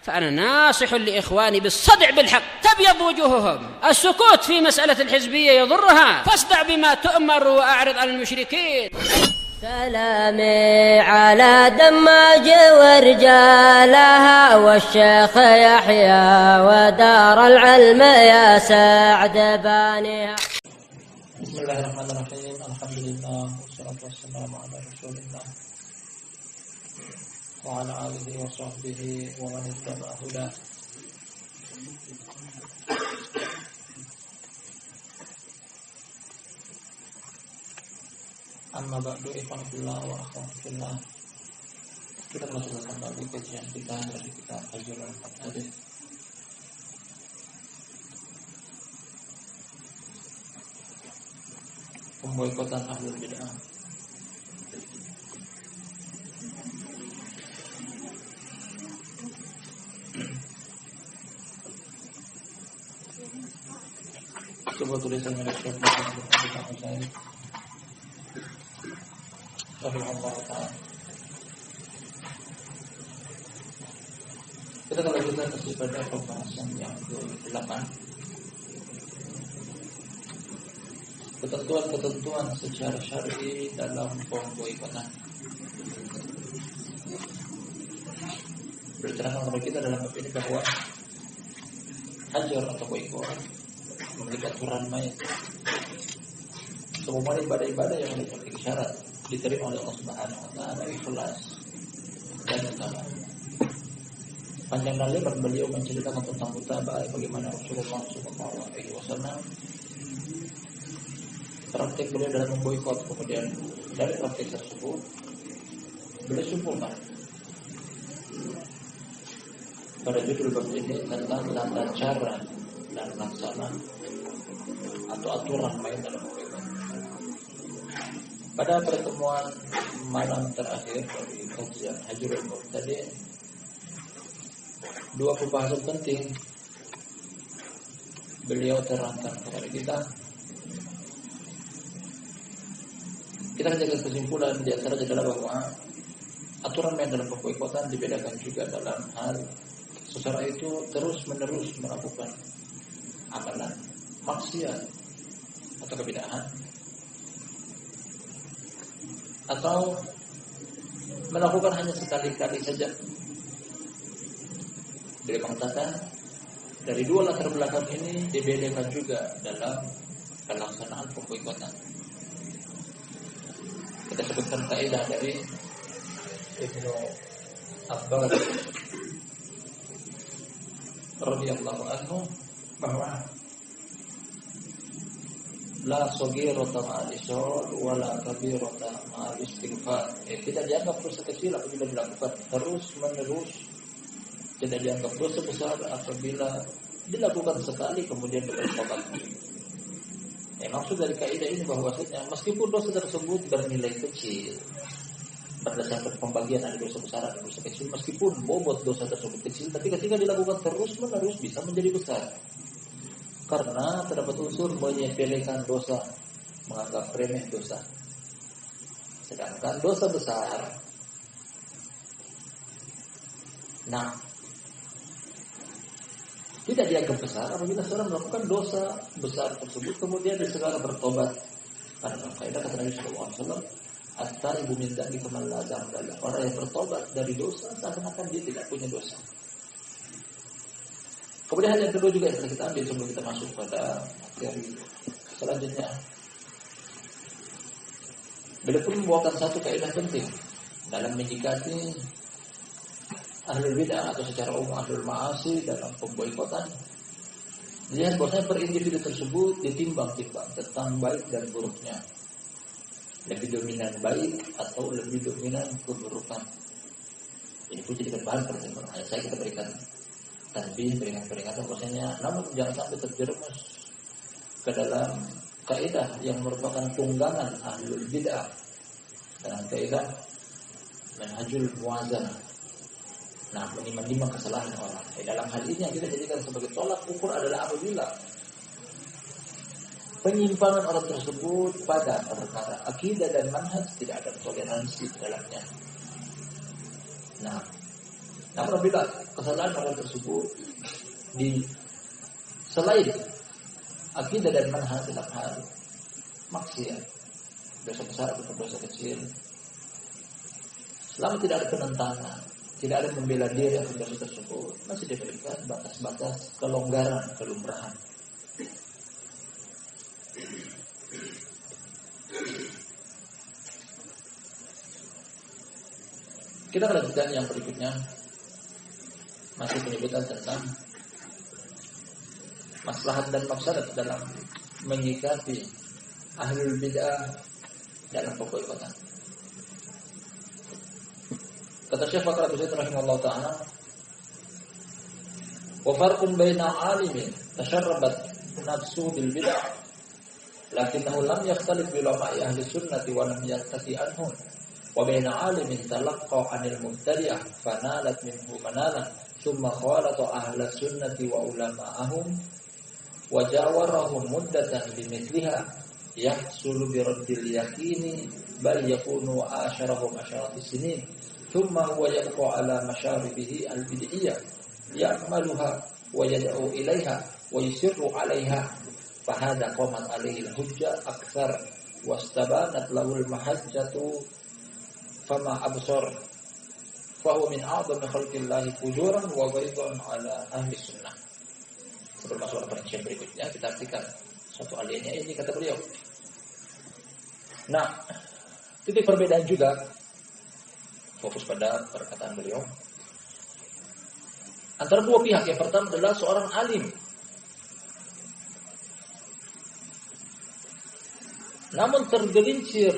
فأنا ناصح لإخواني بالصدع بالحق تبيض وجوههم. السكوت في مسألة الحزبية يضرها، فاصدع بما تؤمر وأعرض عن المشركين. سلامي على دماج ورجالها والشيخ يحيى ودار العلم يا سعد بانيها. بسم الله الرحمن الرحيم. الحمد لله والصلاة والسلام على رسول الله وعلى آله وصحبه ومن اتبع هداه. Amma ba'du, ikhwan fillah wa akhwat fillah. Kita melanjutkan kembali kajian kita dari kitab Al-Jur'an Al-Hadith. Pemboikotan ahlul bid'ah. Sebuah tulisan dari Syekh Muhammad bin rahimahullah ta'ala. Kita akan lanjutkan pada pembahasan yang ke-8, ketentuan-ketentuan secara syar'i dalam pemboikotan. Bercerita kepada kita dalam bab ini bahwa hajar atau boikot memiliki aturan main. Semua ibadah-ibadah yang memiliki syarat diterima oleh Allah Subhanahu wa taala, ikhlas dan utama. Panjang dan lebar beliau menceritakan tentang mutaba'ah, bagaimana Rasulullah sallallahu alaihi wasallam praktik beliau dalam memboikot. Kemudian dari praktik tersebut beliau simpulkan pada judul bab ini tentang tata cara dan laksana atau aturan main dalam memboikot. Pada pertemuan malam terakhir dari kajian Hajrul Mubtadi', dua pembahasan penting beliau terangkan kepada kita. Kita akan jaga kesimpulan di antaranya adalah bahwa aturan main dalam pemboikotan dibedakan juga dalam hal seseorang itu terus-menerus melakukan amalan maksiat atau kebid'ahan, atau melakukan hanya sekali-kali saja. Beliau mengatakan dari dua latar belakang ini dibedakan juga dalam pelaksanaan pemboikotan. Kita sebutkan kaidah dari Ibnu Abbas radhiyallahu anhu bahwa la saghirata ma'al israr wa la kabirata ma'al istighfar. Tidak dianggap dosa kecil apabila dilakukan terus-menerus, tidak dianggap dosa besar apabila dilakukan sekali kemudian bertobat. Maksud dari kaidah ini bahwasanya meskipun dosa tersebut bernilai kecil berdasarkan pembagian ada dosa besar ada dosa kecil, meskipun bobot dosa tersebut kecil, tapi ketika dilakukan terus-menerus bisa menjadi besar. Karena terdapat unsur menyepelekan dosa, menganggap remeh dosa. Sedangkan dosa besar, tidak dianggap besar apabila seorang melakukan dosa besar tersebut kemudian dia segera bertobat. Karena kaidah kata Nabi sallallahu alaihi wasallam, at-taibu min dzambi kaman la dzamba lahu. Orang yang bertobat dari dosa seakan-akan dia tidak punya dosa. Kemudian hal yang kedua juga yang kita ambil sebelum kita masuk pada materi selanjutnya, beliau pun membawakan satu kaidah penting dalam menyikapi ahlul bid'ah atau secara umum ahlul ma'asi dalam pemboikotan. Lihat bahwasanya per individu tersebut ditimbang-timbang tentang baik dan buruknya, lebih dominan baik atau lebih dominan keburukan. Ini pun jadi bahan pertimbangan. Saya kita berikan tanbih, berikan peringatan bahwasanya namun jangan sampai terjerumus ke dalam kaidah yang merupakan tunggangan ahlul bid'ah dengan kaidah manhajul muwazanah. Menimang-nimang kesalahan orang. Dalam hal ini yang kita jadikan sebagai tolak ukur adalah apabila penyimpangan orang tersebut pada perkara akidah dan manhaj tidak ada toleransi di dalamnya. Namun apabila kesalahan orang tersebut di selain akidah dan manhaj dalam hal maksiat, dosa besar atau dosa kecil, selama tidak ada penentangan, tidak ada membela diri akan dosa tersebut, masih diberikan batas-batas kelonggaran, kelumrahan. Kita lanjutkan yang berikutnya, masih penyebutan tentang maslahat dan mafsadat dalam menyikapi ahlul bid'ah dalam pemboikotan. Kata Syekh Bakar Abu Zaid rahimahullah ta'ala, wa farqun baina 'alimin tasharrabat nafsu bil bid'ah lakinnahu lam yakhtalif bi ulama'i ahli sunnati wa lam yattaqi anhum wa baina 'alimin talaqqa 'anil mubtadi'ah fanalat minhu manalan thumma khalata ahli sunnati wa ulama'ahum wa jawarahum muddatan bimithliha yahsulu bi raddil yaqini bal yakunu asharahum asharati sinin thumma huwa yabqa ala masharibihi al-bid'iyyah ya'maluha wa yad'u ilaiha wa yusirru 'alaiha fa hadha qamat 'alaihi al-hujjah akthar wastabanat lahu al-mahajjatu fama absar fa huwa min a'zami khalqillahi fujuran wa ghaidan 'ala ahli sunnah. Sebelum masuk ke perincian berikutnya, kita artikan satu alinea ini kata beliau. Nah, titik perbedaan juga fokus pada perkataan beliau antara dua pihak. Yang pertama adalah seorang alim, namun tergelincir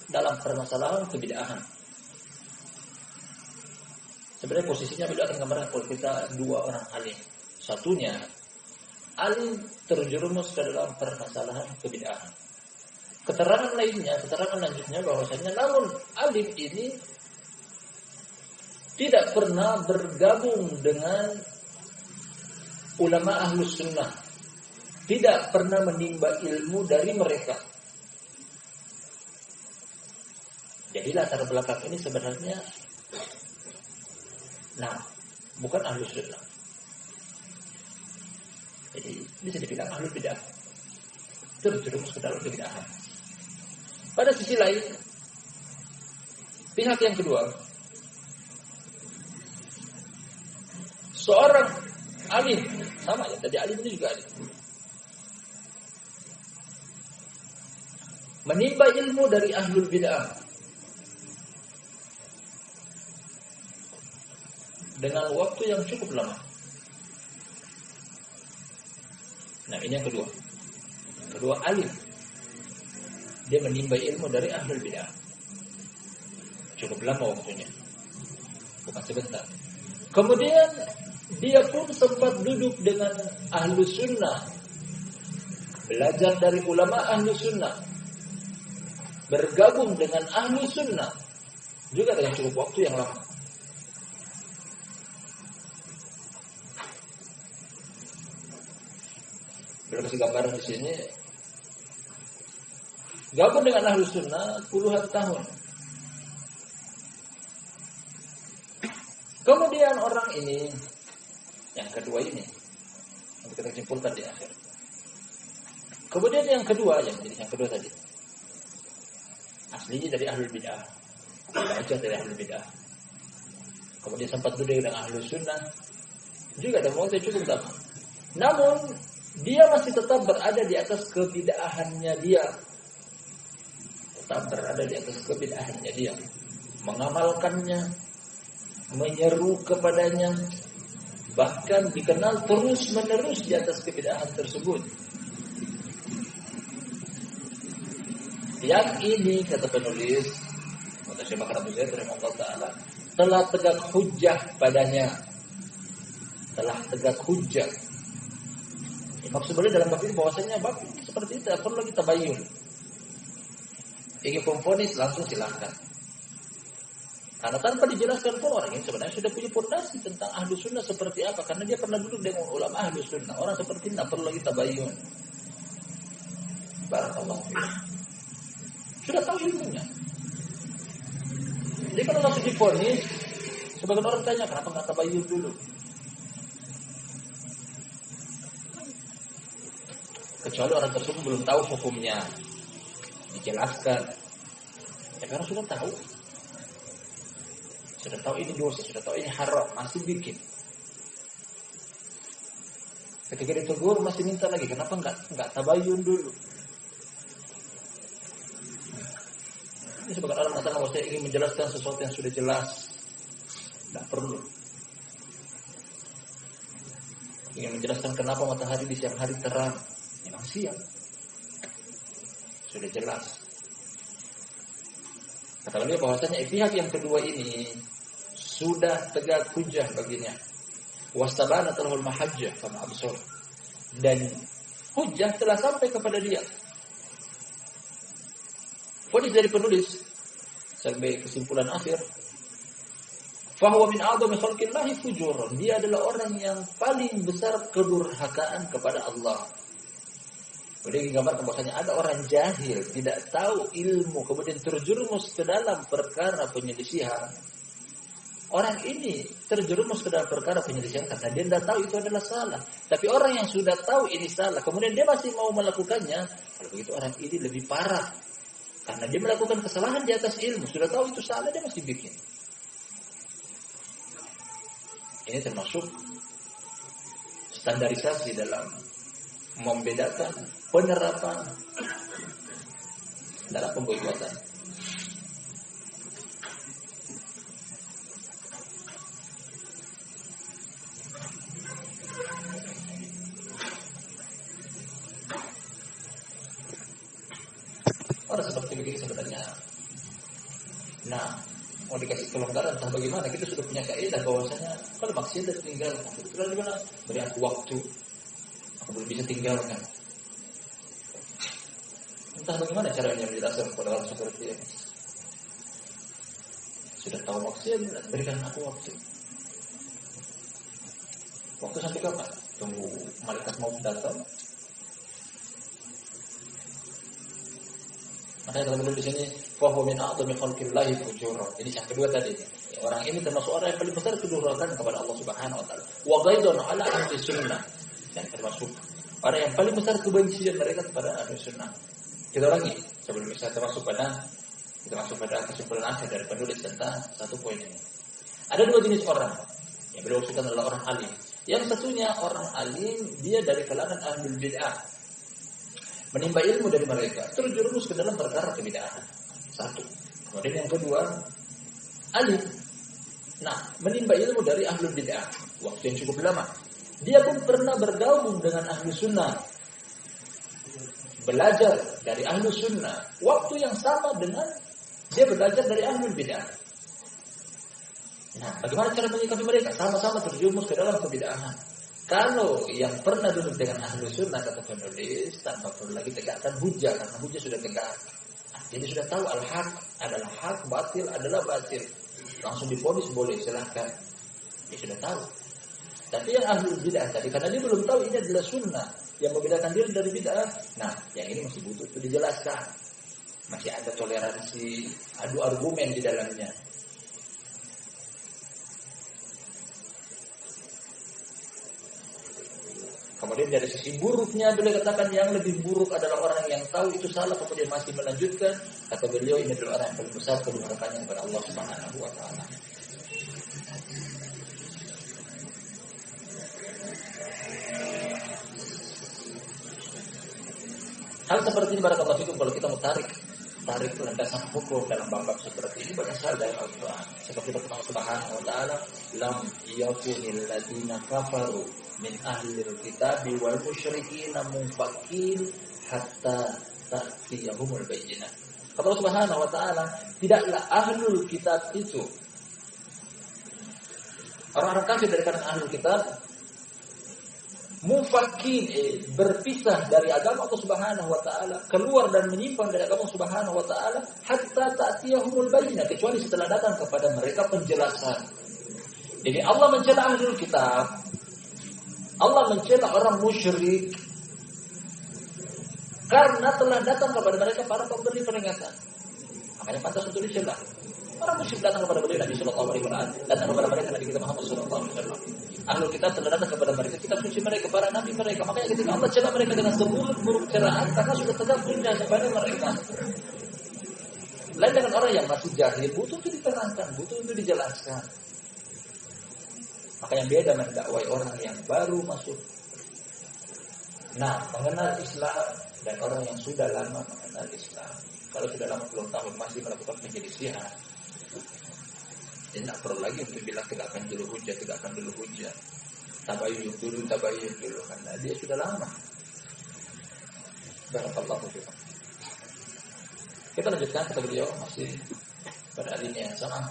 dalam permasalahan kebid'ahan. Sebenarnya posisinya beliau akan gambarkan kalau kita dua orang alim. Satunya alim terjerumus ke dalam permasalahan kebid'ahan. Keterangan lainnya, keterangan lanjutnya bahwasanya namun alim ini tidak pernah bergabung dengan ulama ahlus sunnah, tidak pernah menimba ilmu dari mereka. Jadi latar belakang ini sebenarnya, bukan ahlus sunnah. Jadi bisa dibilang ahlul bid'ah, terjerumus ke dalam kebid'ahan. Pada sisi lain, pihak yang kedua, seorang alim, sama ya, tadi alim ini juga alim, menimba ilmu dari ahlul bid'ah dengan waktu yang cukup lama. Nah, ini yang kedua. Yang kedua alim, dia menimba ilmu dari ahlul bid'ah cukup lama waktunya, bukan sebentar. Kemudian dia pun sempat duduk dengan ahlus sunnah, belajar dari ulama ahlus sunnah, bergabung dengan ahlus sunnah juga dengan cukup waktu yang lama. Beliau kasih gambaran di sini, gabung dengan ahlus sunnah puluhan tahun. Kemudian orang ini, yang kedua ini, nanti kita simpulkan di akhir. Kemudian yang kedua tadi, aslinya dari ahlul bid'ah, belajar dari ahlul bid'ah. Kemudian sempat duduk dengan ahlus sunnah, juga ada waktu yang cukup lama. Namun dia masih tetap berada di atas kebid'ahannya dia. Tetap berada di atas kebid'ahannya dia. Mengamalkannya, menyeru kepadanya, bahkan dikenal terus-menerus di atas kebid'ahan tersebut. Yang ini, kata penulis, kata Syekh Bakar Abu Zaid rahimahullah ta'ala, telah tegak hujjah padanya. Telah tegak hujjah. Maksud beliau dalam bab ini bahwasanya bab seperti itu perlu kita tabayun. Ingin memvonis langsung silahkan. Karena tanpa dijelaskan pun orang ini sebenarnya sudah punya fondasi tentang ahlus sunnah seperti apa. Karena dia pernah duduk dengan ulama ahlus sunnah. Orang seperti ini tidak perlu lagi tabayun. Barakallahu fiik. Sudah tahu ilmunya. Jadi kalau langsung divonis, Sebagian orang tanya, kenapa nggak tabayyun dulu? Kecuali orang tersebut belum tahu hukumnya, dijelaskan. Ya karena sudah tahu ini dosa, sudah tahu ini haram, masih bikin. Ketika ditegur masih minta lagi, kenapa nggak tabayyun dulu? Ini sebagian orang mengatakan bahwa saya ingin menjelaskan sesuatu yang sudah jelas, tidak perlu. Ingin menjelaskan kenapa matahari di siang hari terang, memang siang, sudah jelas. Kata beliau bahwasanya pihak yang kedua ini sudah tegak hujjah baginya. Wastabana lahul mahajjah kama absur. Dan hujjah telah sampai kepada dia. Ponis dari penulis sampai kesimpulan akhir. Fahuwa min a'zami khalqillahi fujuran. Dia adalah orang yang paling besar kedurhakaan kepada Allah. Boleh digambarkan bahwasanya ada orang jahil, tidak tahu ilmu, kemudian terjerumus ke dalam perkara penyelisihan. Orang ini terjerumus ke dalam perkara penyelisihan karena dia tidak tahu itu adalah salah. Tapi orang yang sudah tahu ini salah, kemudian dia masih mau melakukannya, kalau begitu orang ini lebih parah. Karena dia melakukan kesalahan di atas ilmu, sudah tahu itu salah, dia masih bikin. Ini termasuk standarisasi dalam membedakan penerapan dalam pemboikotan. Orang seperti begini sebenarnya, nah, mau dikasih kelonggaran entah bagaimana, kita sudah punya kaidah bahwasanya kalau maksiat tinggal, kalau gimana? Beri aku waktu, aku belum bisa tinggalkan. Entah bagaimana caranya menjelaskan kepada orang seperti ini. Sudah tahu maksiat, berikan aku waktu. Waktu sampai kapan? Tunggu malaikat maut datang. Makanya kalau di sini fahuwa min a'zami khalqillahi fujuran. Jadi yang kedua tadi, orang ini termasuk orang yang paling besar kedurhakaan kepada Allah Subhanahu wa taala. Wa ghaidun ala ahli sunnah. Dan termasuk orang yang paling besar kebencian mereka kepada ahli sunnah. Kita lagi sebelum kita masuk pada kesimpulan akhir dari penulis tentang satu poin ini. Ada dua jenis orang. Yang beliau maksudkan adalah orang alim. Yang satunya orang alim, dia dari kalangan ahlul bid'ah. Menimba ilmu dari mereka, terjerumus ke dalam perkara kebid'ahan. Satu. Kemudian yang kedua, alim. Nah, menimba ilmu dari ahlul bid'ah. Waktu yang cukup lama. Dia pun pernah bergabung dengan ahlu sunnah. Belajar dari ahlu sunnah. Waktu yang sama dengan dia belajar dari ahlul bid'ah. Nah, bagaimana cara menyikapi mereka? Sama-sama terjerumus ke dalam kebid'ahan. Kalau yang pernah duduk dengan ahlu sunnah kata penulis, tanpa perlu lagi tegakkan hujjah, karena hujjah sudah tegak. Jadi sudah tahu al-haq adalah hak, batil adalah batil. Langsung diponis boleh, silahkan. Dia sudah tahu. Tapi yang ahlu bid'ah tadi, karena dia belum tahu ini adalah sunnah yang membedakan diri dari bid'ah. Nah, yang ini masih butuh itu dijelaskan. Masih ada toleransi, adu argumen di dalamnya. Kemudian dari sisi buruknya beliau katakan yang lebih buruk adalah orang yang tahu itu salah kemudian masih melanjutkan. Kata beliau ini adalah orang yang paling besar kedurhakaan kepada Allah Subhanahu wa taala. Hal seperti ini barakallahu fikum kalau kita mau tarik landasan hukum dalam bab seperti ini banyak hal dari Al-Qur'an. Seperti Allah Subhanahu wa taala, lam yakunil ladina kafaru min ahlil kitabi wal musyrikin munfakin hatta ta'tiyahumul bayyinah. Kata Allah Subhanahu wa taala, tidaklah ahlul kitab itu orang-orang kafir dari kalangan ahlul kitab munfakin berpisah dari agama Allah Subhanahu wa taala, keluar dan menyimpang dari agama Allah Subhanahu wa taala hatta ta'tiyahumul bayyinah, kecuali setelah datang kepada mereka penjelasan. Jadi Allah mencela ahlul kitab, Allah mencela orang musyrik karena telah datang kepada mereka para pemberi peringatan. Makanya pantas untuk dicela. Orang musyrik datang kepada beliau Nabi sallallahu alaihi wasallam, datang kepada mereka Nabi kita Muhammad sallallahu alaihi wasallam. Ahlul kitab telah datang kepada mereka, kita puji mereka, para nabi mereka. Makanya ketika Allah cela mereka dengan seburuk cerahan karena sudah tegak punya kepada mereka. Lain dengan orang yang masih jahil, butuh untuk diterangkan, butuh untuk dijelaskan. Maka yang beda mendakwai orang yang baru masuk. Nah, mengenal Islam dan orang yang sudah lama mengenal Islam. Kalau sudah lama 10 tahun masih melakukan penjelisihan, ya tidak perlu lagi untuk bilang tegakkan dulu hujah. Tabayyun dulu, karena dia sudah lama. Barakallahu fiikum. Kita lanjutkan kata beliau masih pada alinea yang sama.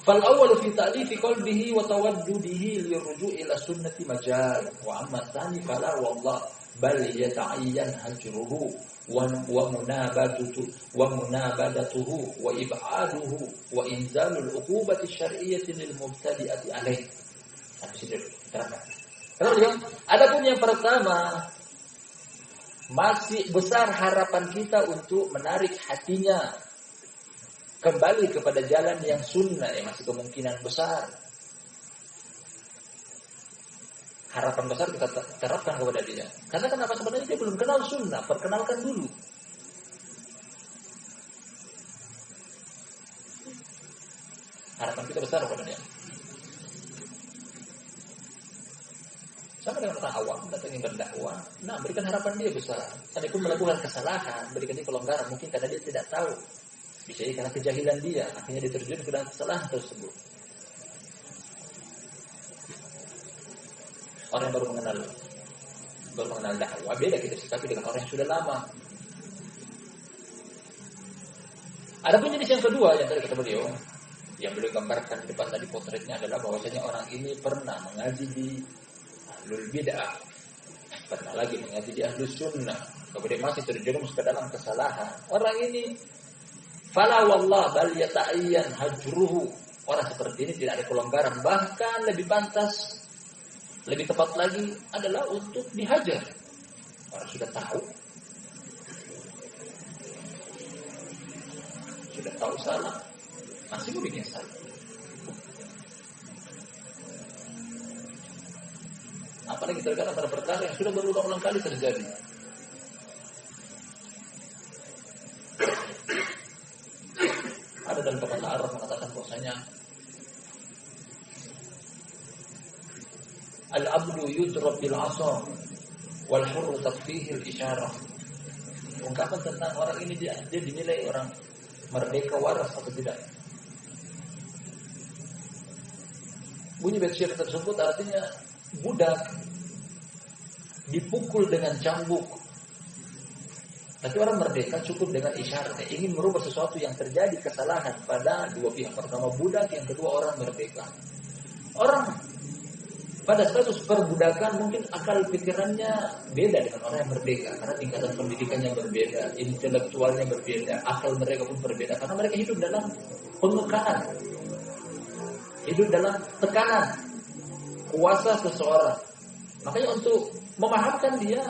Fal awwal fi ta'lifi qalbihi wa tawaddudihi lirruju' ila sunnati majal wa amma tsani fala wallah bal yata'ayyan hajruhu wa munabadatuhu wa ib'aduhu wa inzalul uqubati syar'iyyati lil mubtadi'ati alaih. Habis itu terangkan. Adapun yang pertama, masih besar harapan kita untuk menarik hatinya kembali kepada jalan yang sunnah, yang masih kemungkinan besar. Harapan besar kita terapkan kepada dia. Karena kenapa? Sebenarnya dia belum kenal sunnah, perkenalkan dulu. Harapan kita besar kepada dia. Sama dengan orang awam, datang ingin berdakwah, nah berikan harapan dia besar. Seandainya melakukan kesalahan, berikan dia kelonggaran, mungkin karena dia tidak tahu. Bisa jadi karena kejahilan dia, akhirnya dia terjun ke dalam kesalahan tersebut. Orang yang baru mengenal dakwah, beda kita sikapi dengan orang yang sudah lama. Adapun jenis yang kedua, yang tadi kata beliau, yang beliau gambarkan di depan tadi potretnya adalah bahwasanya orang ini pernah mengaji di Ahlul Bid'ah, pernah lagi mengaji di Ahlus Sunnah, kemudian masih terjerumus ke dalam kesalahan. Orang ini fala wallah bal yata'ayyan hajruhu. Orang seperti ini tidak ada kelonggaran, bahkan lebih pantas, lebih tepat lagi adalah untuk dihajar. Orang sudah tahu salah, masih mau bikin salah. Apalagi terkadang pada perkara yang sudah berulang-ulang kali terjadi. Ada dalam pepatah Arab mengatakan bahwasanya al-abdu yudrab bil 'asa wal hurru takfihi al-isyarah. Ungkapan tentang orang ini dia dinilai orang merdeka waras atau tidak. Bunyi bait syair tersebut artinya budak dipukul dengan cambuk. Tapi orang merdeka cukup dengan isyarat. Ingin merubah sesuatu yang terjadi kesalahan pada dua pihak. Pertama budak, yang kedua orang merdeka. Orang pada status perbudakan mungkin akal pikirannya beda dengan orang yang merdeka. Karena tingkatan pendidikannya berbeda, intelektualnya berbeda, akal mereka pun berbeda. Karena mereka hidup dalam pengekanan, hidup dalam tekanan kuasa seseorang. Makanya untuk memahamkan dia,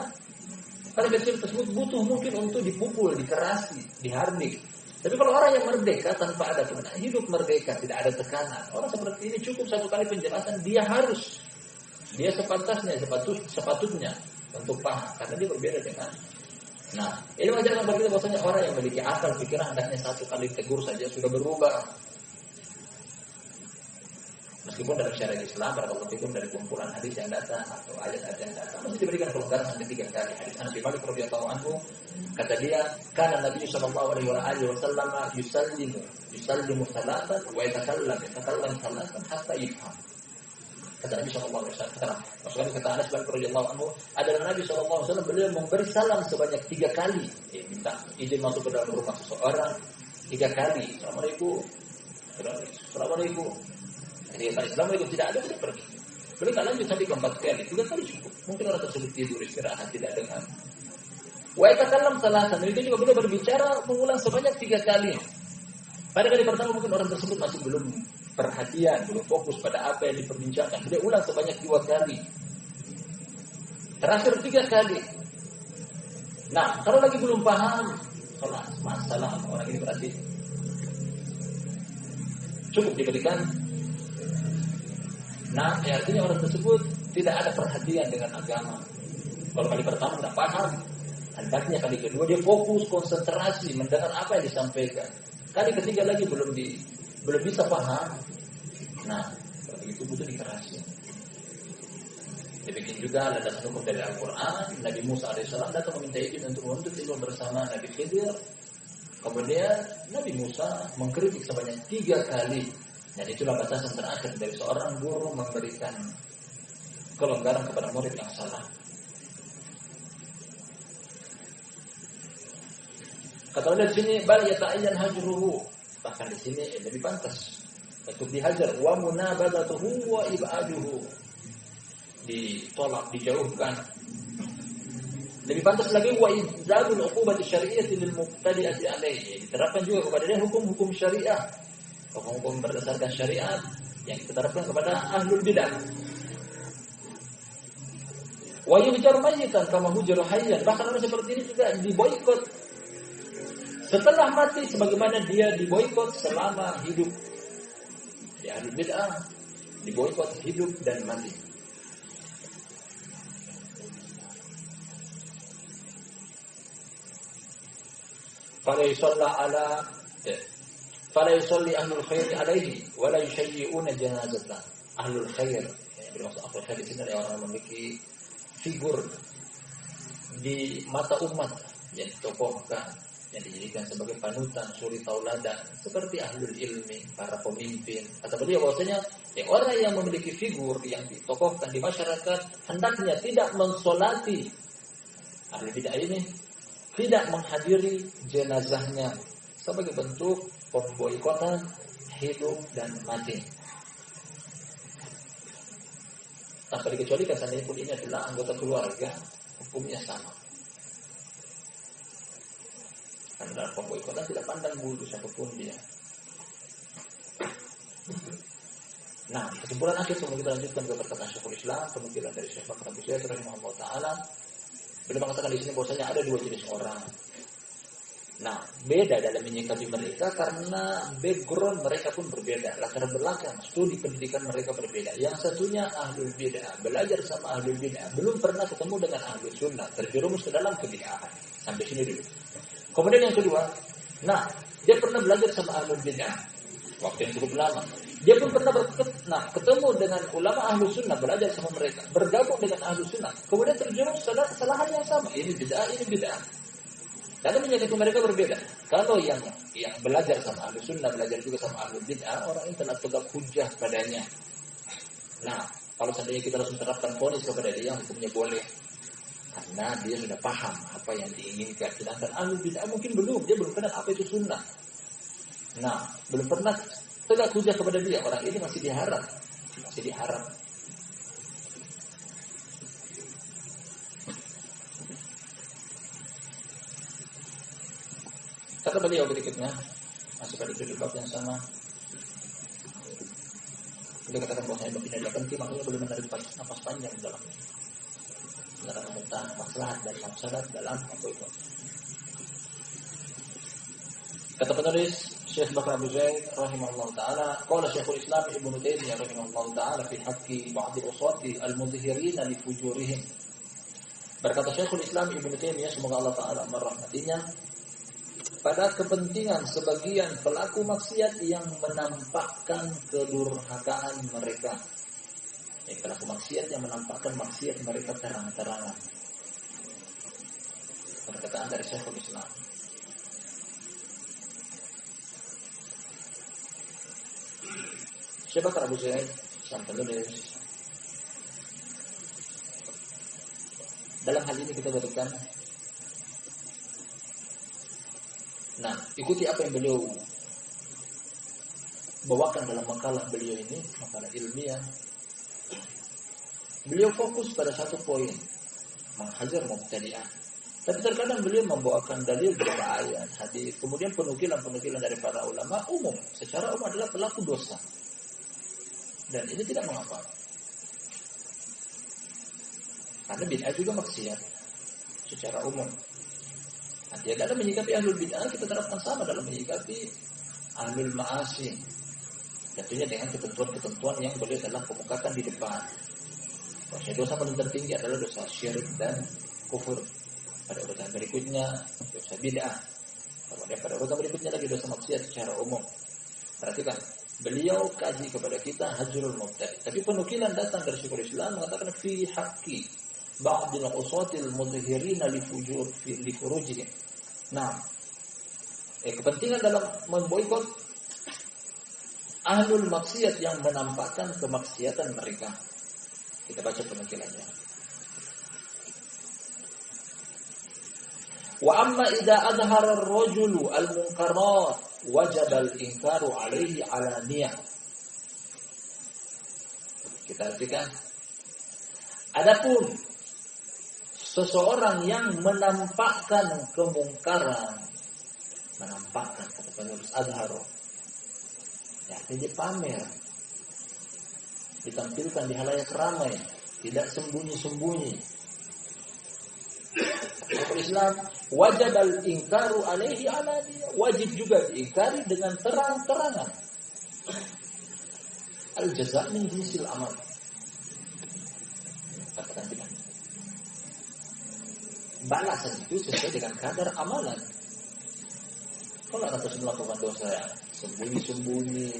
pada kecil tersebut butuh mungkin untuk dipukul, dikerasi, dihardik. Tapi kalau orang yang merdeka tanpa ada tekanan, hidup merdeka, tidak ada tekanan, orang seperti ini cukup satu kali penjelasan, dia sepantasnya, sepatutnya untuk paham, karena dia berbeda dengan. Nah, ini mengajarkan kepada kita bahwasanya orang yang memiliki akal pikiran hendaknya satu kali tegur saja sudah berubah. Meskipun dalam syariat Islam, barakallahu fikum, dari kumpulan hadis yang datang atau ayat-ayat yang datang masih diberikan kelonggaran sampai 3 kali. Hadis Anas bin Malik radhiyallahu anhu, kata dia, kana Nabi sallallahu alaihi wasallam yusallimu salatan wa yatakallam salatan hatta yafham. Kata Nabi sallallahu alaihi wasallam, maksudnya kata Anas bin Malik radhiyallahu anhu, adalah Nabi sallallahu alaihi wasallam beliau memberi salam sebanyak 3 kali. Minta izin masuk ke dalam rumah seseorang 3 kali. Assalamualaikum. Jadi kalau Assalamualaikum tidak ada, boleh pergi. Boleh tak lanjut sampai 4 kali, 3 kali cukup. Mungkin orang tersebut tidur, istirahat, tidak dengar. Wa yatakallam salatan, itu juga boleh berbicara mengulang sebanyak 3 kali. Pada kali pertama mungkin orang tersebut masih belum perhatian, belum fokus pada apa yang diperbincangkan. Dia ulang sebanyak 2 kali. Terakhir 3 kali. Nah, kalau lagi belum paham, masalah orang ini berarti cukup diberikan. Nah, artinya orang tersebut tidak ada perhatian dengan agama. Kalau kali pertama tidak paham, hendaknya kali kedua dia fokus, konsentrasi, mendengar apa yang disampaikan. Kali ketiga lagi belum bisa paham. Nah, begitu butuh dikerasi. Demikian juga ada dasar hukum dari Al-Quran. Nabi Musa alaihissalam datang meminta izin untuk menuntut ilmu bersama Nabi Khidir. Kemudian Nabi Musa mengkritik sebanyak 3 kali. Dan itulah batasan terakhir dari seorang guru memberikan kelonggaran kepada murid yang salah. Kata Allah di sini, bal yata'ayyan hajruhu. Bahkan di sini lebih pantas untuk dihajar. Wa munabadatuhu wa ib'aduhu. Ditolak, dijauhkan. Lebih pantas lagi wa idzalul uqubati syari'ati lil mubtadi'ati alaihi. Diterapkan juga kepada dia hukum-hukum syariah. Hukum-hukum berdasarkan syariat yang diterapkan kepada ahlul bidah. Wa yujar mayyitan kama hujar hayyan. Bahkan orang seperti ini juga diboikot setelah mati sebagaimana dia diboikot selama hidup. Di ahlul bidah diboikot hidup dan mati. Fala yusalli ahlul khair alaihi wa la yushayyi'una janazatan. Ahlul khair, bermaksud ahlul khair di sini adalah orang yang memiliki figur di mata umat yang ditokohkan, yang dijadikan sebagai panutan, suri tauladan, seperti ahlul ilmi, para pemimpin. Kata beliau bahwasanya orang yang memiliki figur yang ditokohkan di masyarakat hendaknya tidak mensolati ahli bid'ah ini, tidak menghadiri jenazahnya sebagai bentuk pemboikotan hidup dan mati. Tanpa dikecualikan seandainya pun ini adalah anggota keluarga, hukumnya sama. Karena dalam pemboikotan tidak pandang bulu siapapun dia. Nah, kesimpulan akhir sebelum kita lanjutkan ke perkataan Syekhul Islam, pemikiran dari Syekh Bakar Abu Zaid rahimahullah taala. Beliau mengatakan di sini bahwasanya ada 2 jenis orang. Nah, beda dalam menyikapi mereka karena background mereka pun berbeda, latar belakang studi pendidikan mereka berbeda. Yang satunya ahlul bid'ah, belajar sama ahlul bid'ah, belum pernah ketemu dengan ahlul sunnah, terjerumus ke dalam kebid'ahan. Sampai sini dulu. Kemudian yang kedua, nah, dia pernah belajar sama ahlul bid'ah waktu yang cukup lama. Dia pun pernah ketemu dengan ulama ahlus sunnah, belajar sama mereka, bergabung dengan ahlus sunnah, kemudian terjerumus ke kesalahan yang sama. Ini bid'ah. Karena menyikapi mereka berbeda. Kalau yang belajar sama ahlus sunnah, belajar juga sama ahlul bid'ah, orang ini telah tegak hujjah padanya. Nah, kalau seandainya kita langsung terapkan vonis kepada dia, hukumnya boleh. Karena dia sudah paham apa yang diinginkan. Sedangkan ahlul bid'ah mungkin dia belum kenal apa itu sunnah. Nah, belum pernah tegak hujjah kepada dia. Orang ini masih diharap. Kata beliau berikutnya, masih pada judul bab yang sama. Beliau katakan bahwa tidak ada penting, makanya boleh menarik nafas panjang dalamnya. Dalam tentang maslahat dan mafsadat dalam apa itu. Kata penulis Syekh Bakar Abu Zaid rahimahullah taala, qala Syekhul Islam Ibnu Taimiyah rahimahullah taala fi haqqi ba'd al-usati al-mudhihirin li fujurihim. Berkata Syekhul Islam Ibnu Taimiyah, semoga Allah taala merahmatinya, pada kepentingan sebagian pelaku maksiat yang menampakkan kedurhakaan mereka. Pelaku maksiat yang menampakkan maksiat mereka terang-terangan. Perkataan dari Syekhul Islam. Syekh Bakar Abu Zaid sang penulis. Dalam hal ini kita berikan. Nah, ikuti apa yang beliau bawakan dalam makalah beliau ini, makalah ilmiah. Beliau fokus pada satu poin, menghajar mubtadi'ah. Tapi terkadang beliau membawakan dalil berupa ayat, hadis, kemudian penukilan dari para ulama umum, secara umum adalah pelaku dosa. Dan ini tidak mengapa. Karena bid'ah juga maksiat secara umum. Nanti dalam menyikapi ahlul bid'ah kita terapkan sama dalam menyikapi ahlul ma'asi. Tentunya dengan ketentuan-ketentuan yang beliau telah kemukakan di depan. Maksudnya dosa paling tertinggi adalah dosa syirik dan kufur. Pada urutan berikutnya dosa bid'ah. Kemudian pada urutan berikutnya lagi dosa maksiat secara umum. Perhatikan, beliau kaji kepada kita hajrul mubtadi'. Tapi penukilan datang dari Syekhul Islam mengatakan fi haqqi ba'dil usatil mudhhirina li furujihim. Nah, kepentingan dalam memboikot ahlul maksiat yang menampakkan kemaksiatan mereka. Kita baca penukilannya. Wa amma idza adhara ar-rajulu al-munkarat wajib al-inkaru alaihi alaniyah. Kita artikan, adapun seseorang yang menampakkan kemungkaran, menampakkan kata penulis adharo, ya dia pamer, ditampilkan di halayak ramai, tidak sembunyi-sembunyi. Syekhul Islam wajib al-inkaru alaihi alaniyah, wajib juga diingkari dengan terang-terangan. Al-jaza' min jinsil amal. Katakan tidak. Balasan itu sesuai dengan kadar amalan. Kalau ada sesuatu melakukan dosa ya sembunyi-sembunyi,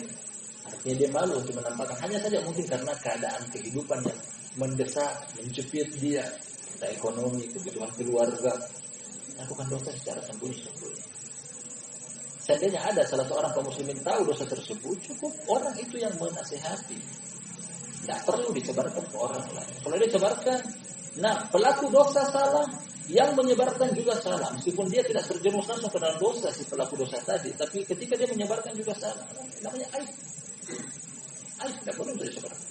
artinya dia malu untuk menampakkan. Hanya saja mungkin karena keadaan kehidupan yang mendesak, menjepit dia, ada ekonomi, kebutuhan keluarga, melakukan dosa secara sembunyi-sembunyi. Seandainya ada salah seorang kaum muslimin tahu dosa tersebut, cukup orang itu yang menasihati. Tidak perlu disebarkan ke orang lain. Kalau disebarkan, nah pelaku dosa salah, yang menyebarkan juga salah. Meskipun dia tidak terjerumus langsung ke dalam dosa si pelaku dosa tadi, tapi ketika dia menyebarkan juga salah. Namanya aib. Aib tidak perlu disebarkan.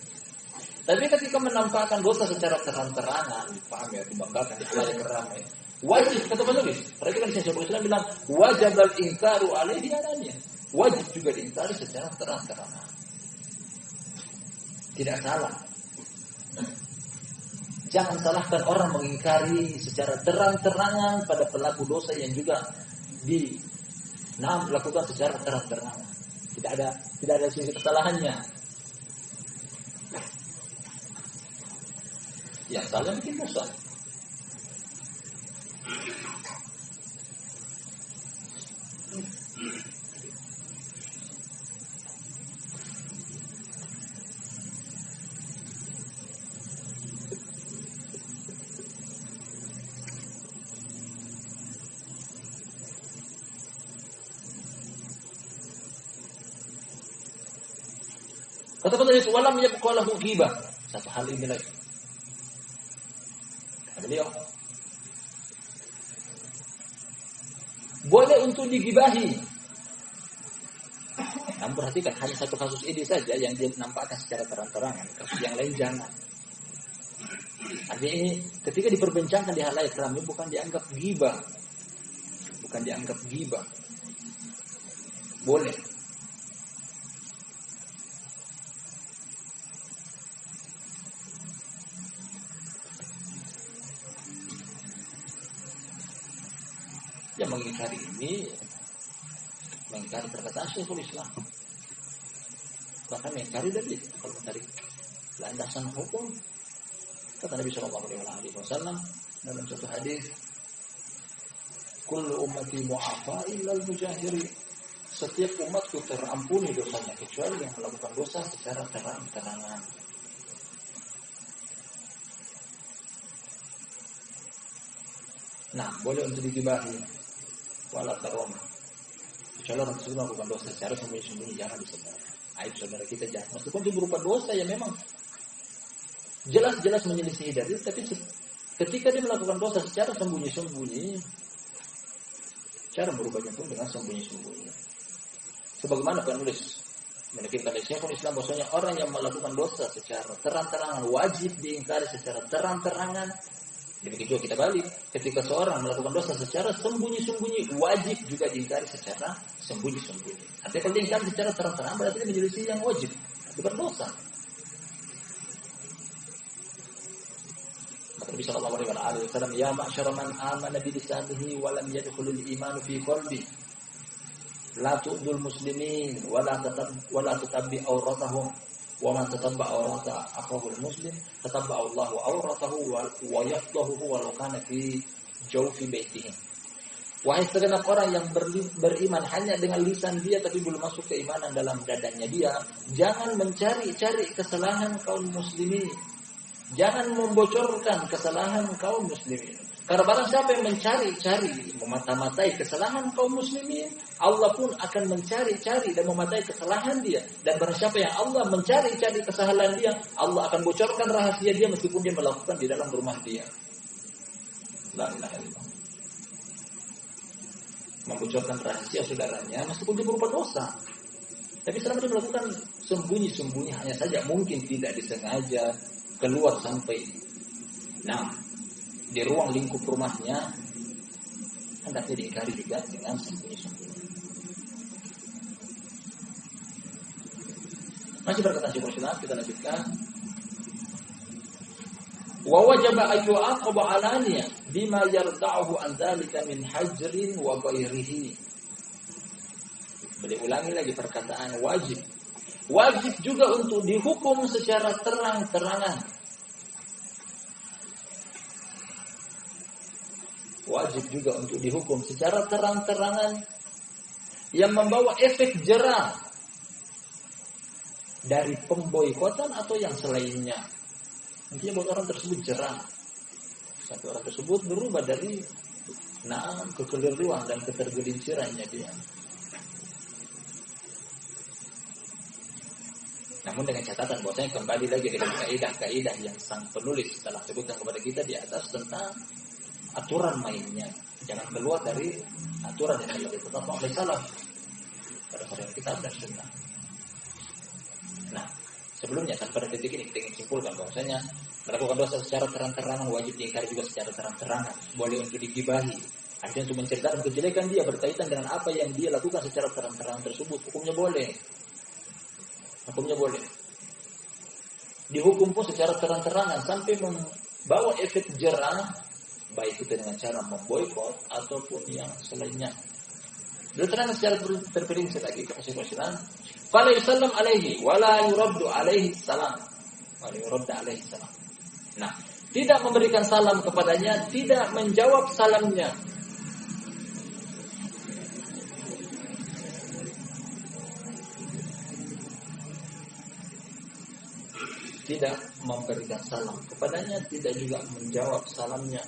Tapi ketika menampakkan dosa secara terang-terangan, pamer, dibanggakan, di halayak ramai, wajib, kata penulis. Perhatikan di sini Syekhul Islam bilang, wajib al-inkaru alaihi alaniyah. Wajib juga diingkari secara terang-terangan. Tidak salah. Jangan salahkan orang mengingkari secara terang-terangan pada pelaku dosa yang juga dilakukan secara terang-terangan. Tidak ada sisi kesalahannya. Yang salah mungkin dosa. Kata penulis, walam yabqa lahu ghibah. Satu hal ini lagi. Beliau boleh untuk digibahi. Namun perhatikan, hanya satu kasus ini saja yang dia nampakkan secara terang-terangan. Kasus yang lain jangan. Artinya ini ketika diperbincangkan di halayak ramai bukan dianggap ghibah. Bukan dianggap ghibah. Boleh. Yang mengingkari ini, mengingkari perkataan Syekhul Islam. Bahkan mengingkari dari kalau mengingkari landasan hukum, kata Nabi Shallallahu Alaihi Wasallam dalam satu hadis, "Kullu ummati mu'afa illal mujahirin." Setiap umatku terampuni dosanya kecuali yang melakukan dosa secara terang-terangan. Nah, boleh untuk digibahi. Wala taroma. Kecuali orang tersebut melakukan dosa secara sembunyi-sembunyi, jangan disebar. Aib saudara kita jangan. Meskipun itu berupa dosa yang memang jelas-jelas menyelisihi dalil, tapi ketika dia melakukan dosa secara sembunyi-sembunyi, cara merubahnya pun dengan sembunyi-sembunyi. Sebagaimana penulis menukilkan dari Syekhul Islam bahwasanya orang yang melakukan dosa secara terang-terangan wajib diingkari secara terang-terangan. Demikian juga kita balik, ketika seorang melakukan dosa secara sembunyi-sembunyi, wajib juga diingkari secara sembunyi-sembunyi. Artinya kalau diingkari secara terang-terangan berarti dia menyelisih yang wajib, itu berdosa. Kata Nabi sallallahu alaihi wasallam, "Ya ma'syara man amana bi lisanihi wa lam yadkhulul imanu fi qalbi." la tu'dul muslimin wa la tutabbi auratahum wa man tatabba aurata akhahul muslim tatabba Allahu auratahu wa yafdahu walau kana fi jawfi baitihi. Wahai segenap orang yang beriman hanya dengan lisan dia tapi belum masuk keimanan dalam dadanya dia, jangan mencari-cari kesalahan kaum muslimin. Jangan membocorkan kesalahan kaum muslimin. Karena barang siapa yang mencari-cari, memata-matai kesalahan kaum muslimin, Allah pun akan mencari-cari dan mematai kesalahan dia. Dan barang siapa yang Allah mencari-cari kesalahan dia, Allah akan bocorkan rahasia dia meskipun dia melakukan di dalam rumah dia. La ilaha illallah. Membocorkan rahasia saudaranya meskipun dia berupa dosa. Tapi selama dia melakukan sembunyi-sembunyi hanya saja mungkin tidak disengaja keluar sampai di ruang lingkup rumahnya, hendaknya diingkari juga dengan sembunyi-sembunyi. Masih berkata Syekhul Islam, kita lanjutkan. Wa wajaba ayu aqaba alaniya bima yarda'uhu an dzalika min hajrin wa ghairihi. Boleh ulangi lagi perkataan wajib. Wajib juga untuk dihukum secara terang-terangan. Wajib juga untuk dihukum secara terang-terangan yang membawa efek jera dari pemboikotan atau yang selainnya. Intinya buat orang tersebut jera. Satu orang tersebut berubah dari kekeliruan dan ketergelincirannya dia. Namun dengan catatan bahwasanya kembali lagi dengan kaidah-kaidah yang sang penulis telah sebutkan kepada kita di atas tentang aturan mainnya. Jangan keluar dari aturan yang telah ditetapkan oleh salaf pada kitab dan sunnah. Nah, sebelumnya sampai pada titik ini kita ingin simpulkan bahwasanya melakukan dosa secara terang-terangan wajib diingkari juga secara terang-terangan. Boleh untuk digibahi, artinya untuk menceritakan kejelekan dia berkaitan dengan apa yang dia lakukan secara terang-terangan tersebut. Hukumnya boleh. Dihukum pun secara terang-terangan sampai membawa efek jera, baik itu dengan cara memboikot ataupun yang selainnya. Beliau terangkan secara terperinci lagi kata Syekhul Islam, fala yusallam alaihi wala yuraddu alaihi salam. Nah, tidak memberikan salam kepadanya, tidak menjawab salamnya. Tidak memberikan salam kepadanya, tidak juga menjawab salamnya.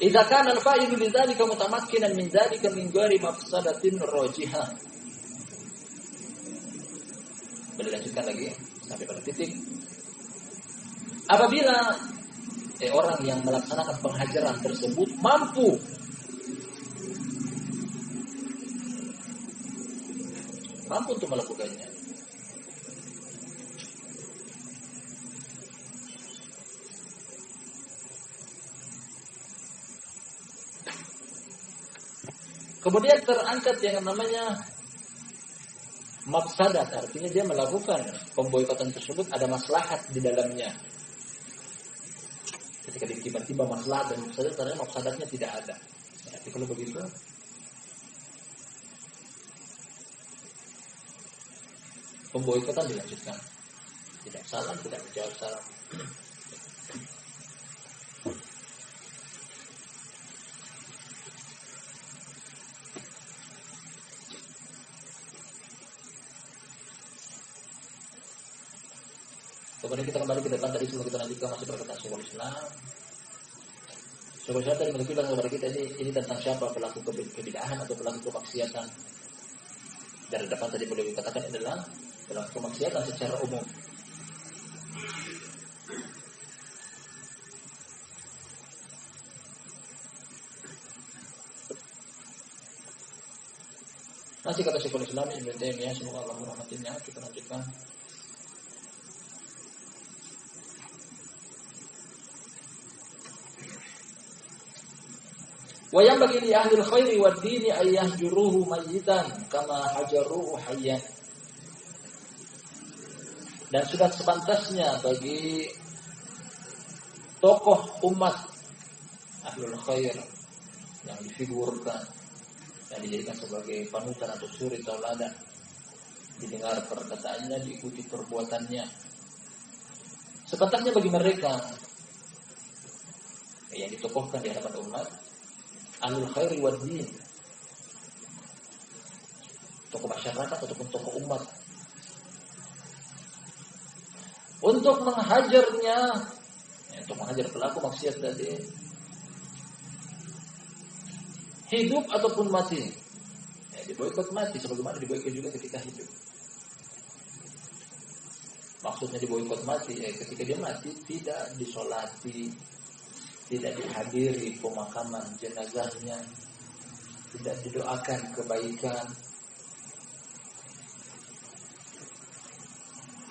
Idza kana al-fa'ilu lidzalika mutamakkinan min dzalika min ghairi mafsadatin rajihah. Boleh lanjutkan lagi sampai pada titik. Apabila orang yang melaksanakan penghajaran tersebut mampu untuk melakukannya. Kemudian terangkat yang namanya mafsadat, artinya dia melakukan pemboikotan tersebut ada maslahat di dalamnya. Ketika tiba-tiba maslahat dan mafsadat, ternyata mafsadatnya tidak ada. Jadi kalau begitu, pemboikotan dilanjutkan. Tidak salam, tidak menjawab salam. Kemudian kita kembali ke depan tadi sebelum kita lanjutkan masih perkataan Syekhul Islam. Syekhul Islam tadi menunjukkan kepada kita ini tentang siapa pelaku kebid'ahan atau pelaku kemaksiatan. Dari depan tadi boleh dikatakan adalah pelaku kemaksiatan secara umum. Masih kata Syekhul Islam Ibnu Taimiyah, semoga Allah merahmatinya, kita lanjutkan. Wa yanbaghi li ahli al-khairi wad-dini ay yahjuruhu mayyitan kama hajaruhu hayyan. Dan sudah sepantasnya bagi tokoh umat ahlul khair yang difigurkan, yang dijadikan sebagai panutan atau suri tauladan, didengar perkataannya, diikuti perbuatannya. Sepantasnya bagi mereka yang ditokohkan di hadapan umat ahlul khairi wad din, tokoh masyarakat ataupun tokoh umat, untuk menghajarnya, untuk menghajar pelaku maksiat tadi, hidup ataupun mati. Diboikot mati sebagaimana diboikot juga ketika hidup. Maksudnya diboikot mati, ketika dia mati tidak disolati, tidak dihadiri pemakaman jenazahnya, tidak didoakan kebaikan.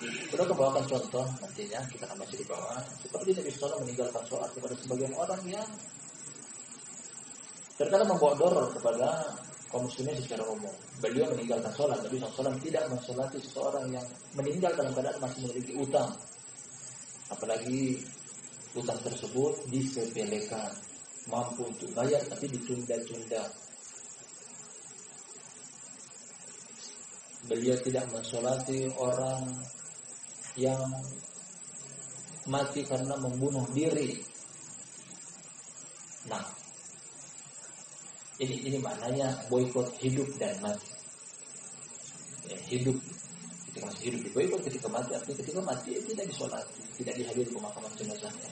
Sudah membawakan contoh nantinya, kita akan baca di bawah. Seperti Nabi SAW meninggalkan sholat kepada sebagian orang yang terkadang membawa doror kepada kaum muslimin secara umum. Beliau meninggalkan sholat. Nabi SAW tidak mensolati seseorang yang meninggal dalam keadaan masih memiliki utang. Apalagi utang tersebut disepelekan, mampu untuk bayar tapi ditunda-tunda. Beliau tidak mensolati orang yang mati karena membunuh diri. Nah, ini maknanya boikot hidup dan mati. Ya, hidup ketika masih hidup diboikot, ketika mati artinya ketika mati tidak disolati, tidak dihadiri pemakaman jenazahnya.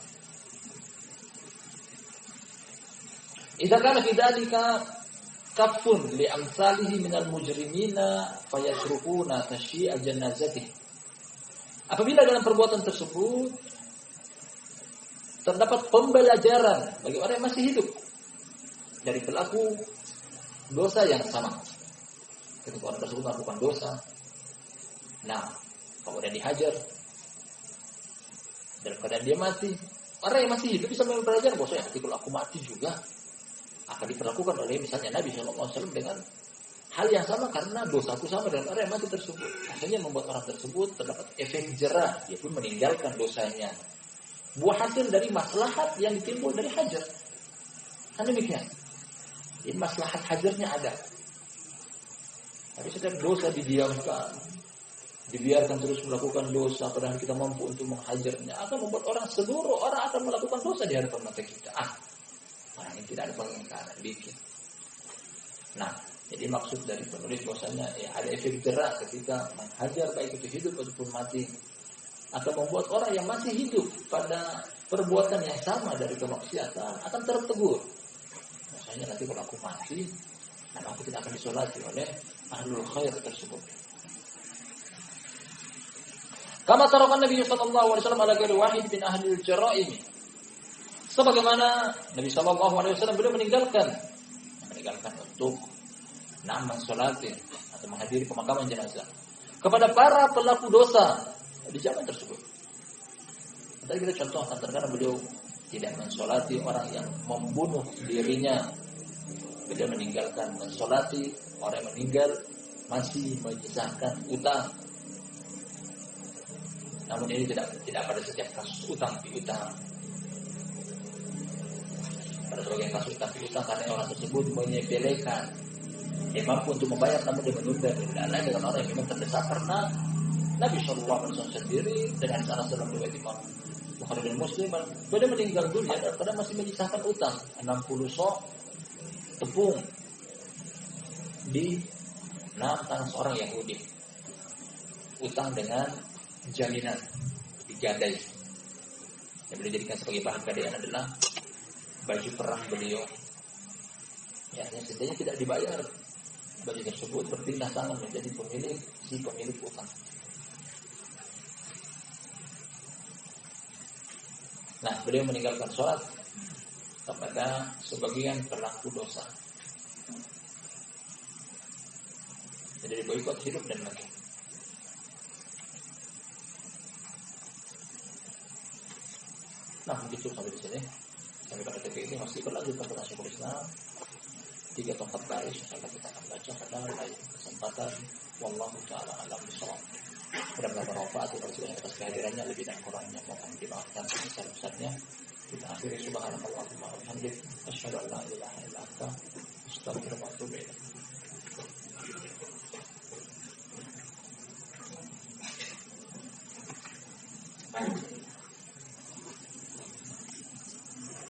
Idza kana fi dzalika kafun li amsalihi minal mujrimina fayatrukuna tashyi'a janazatihi. Apabila dalam perbuatan tersebut terdapat pembelajaran bagi orang yang masih hidup dari pelaku dosa yang sama. Ketika orang tersebut melakukan dosa, nah, kemudian dihajar dalam keadaan dia mati, orang yang masih hidup bisa mengambil pelajaran bahwa kalau aku mati juga akan diperlakukan oleh misalnya Nabi SAW dengan hal yang sama karena dosaku sama dengan orang yang mati tersebut. Akhirnya membuat orang tersebut terdapat efek jerah, dia pun meninggalkan dosanya. Buah hasil dari maslahat yang timbul dari hajar. Kan demikian. Ini maslahat hajarnya ada. Tapi setiap dosa didiamkan, dibiarkan terus melakukan dosa, padahal kita mampu untuk menghajarnya, akan membuat orang seluruh orang akan melakukan dosa di hadapan mata kita. Orang ini tidak ada pengingkaran, bikin. Nah, jadi maksud dari penulis bahwasanya ada efek jerah ketika menghajar baik itu hidup ataupun mati, atau membuat orang yang masih hidup pada perbuatan yang sama dari kemaksiatan akan tertegur. Misalnya nanti kalau aku mati, dan aku tidak akan disolati oleh ahlul khair tersebut. Kama tarakan Nabi sallallahu alaihi wasallam ala ghairi wahid bin ahlil jaraim. Sebagaimana Nabi sallallahu alaihi wasallam beliau meninggalkan untuk mensolati atau menghadiri pemakaman jenazah kepada para pelaku dosa di zaman tersebut. Tadi kita contohkan terkadang beliau tidak mensolati orang yang membunuh dirinya. Beliau meninggalkan mensolati orang yang meninggal masih menyisakan utang. Namun ini tidak pada setiap kasus utang piutang. Pada sebagian kasus utang piutang karena orang tersebut menyepelekan. Dia mampu untuk membayar namun dia menunda. Tidak lain dengan orang yang memang terdesak karena Nabi SAW sendiri dengan salah dalam riwayat Imam Bukhari dan Muslim, beliau meninggal dunia karena masih menyisakan utang 60 sok tepung di tangan seorang Yahudi. Utang dengan jaminan digadai. Yang beliau jadikan sebagai bahan gadaian adalah baju perang beliau. Ya, yang setidaknya tidak dibayar. Baju tersebut berpindah tangan menjadi pemilik utang. Nah, beliau meninggalkan sholat kepada sebagian pelaku dosa. Jadi diboikot hidup dan mati. Nah, begitu sampai di sini. Sampai pada titik ini masih berlanjut tentang Syekhul Islam. 3 atau 4 baris insya Allah kita akan baca pada lain kesempatan. Wallahu ta'ala alam bishawab. Mudah-mudahan bermanfaat atas kehadirannya, lebih dan kurangnya mohon dimaafkan sebesar-besarnya. Kita akhiri subhanallah wa bihamdihi asyhadu an la ilaha illa anta astaghfiruka wa atubu ilaik.